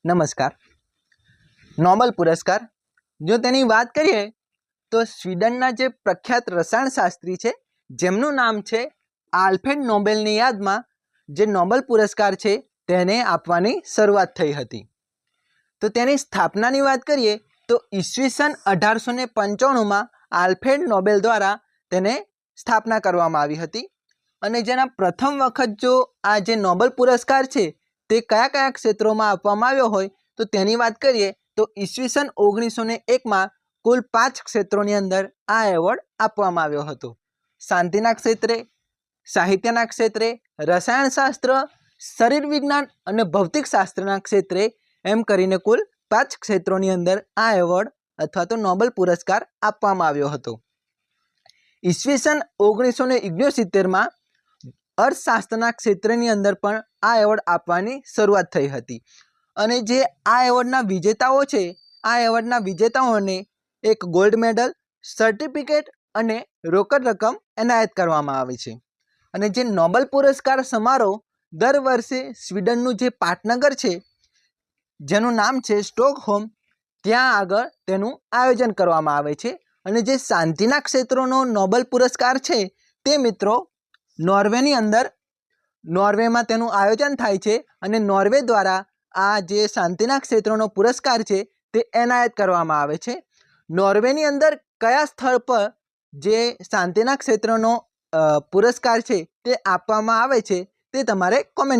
નમસ્કાર. નોબેલ પુરસ્કાર જો તેની વાત કરીએ તો સ્વીડનના જે પ્રખ્યાત રસાયણશાસ્ત્રી છે જેમનું નામ છે આલ્ફ્રેડ નોબેલની યાદમાં જે નોબેલ પુરસ્કાર છે તેને આપવાની શરૂઆત થઈ હતી. તો તેની સ્થાપનાની વાત કરીએ તો ઈસવીસન 1895માં આલ્ફ્રેડ નોબેલ દ્વારા તેને સ્થાપના કરવામાં આવી હતી. અને જેના પ્રથમ વખત જો આ જે નોબેલ પુરસ્કાર છે તે કયા કયા ક્ષેત્રોમાં આપવામાં આવ્યો હોય તો તેની વાત કરીએ તો ઈસવીસન 1901માં કુલ 5 ક્ષેત્રોની અંદર આ એવોર્ડ આપવામાં આવ્યો હતો. શાંતિના ક્ષેત્રે, સાહિત્યના ક્ષેત્રે, રસાયણશાસ્ત્ર, શરીર વિજ્ઞાન અને ભૌતિક શાસ્ત્રના ક્ષેત્રે એમ કરીને કુલ 5 ક્ષેત્રોની અંદર આ એવોર્ડ અથવા તો નોબેલ પુરસ્કાર આપવામાં આવ્યો હતો. ઈસવીસન 1969માં અર્થશાસ્ત્રના ક્ષેત્રની અંદર પણ આ એવોર્ડ આપવાની શરૂઆત થઈ હતી. અને જે આ એવોર્ડના વિજેતાઓ છે આ એવોર્ડના વિજેતાઓને એક ગોલ્ડ મેડલ, સર્ટિફિકેટ અને રોકડ રકમ એનાયત કરવામાં આવે છે. અને જે નોબેલ પુરસ્કાર સમારોહ દર વર્ષે સ્વીડનનું જે પાટનગર છે જેનું નામ છે સ્ટોકહોમ ત્યાં આગળ તેનું આયોજન કરવામાં આવે છે. અને જે શાંતિના ક્ષેત્રોનો નોબેલ પુરસ્કાર છે તે મિત્રો નોર્વેની અંદર નોર્વેમાં તેનું આયોજન થાય છે અને નોર્વે દ્વારા આ જે શાંતિના ક્ષેત્રોનો પુરસ્કાર છે તે એનાયત કરવામાં આવે છે. નોર્વેની અંદર કયા સ્થળ પર જે શાંતિના ક્ષેત્રનો પુરસ્કાર છે તે આપવામાં આવે છે તે તમારે કોમેન્ટ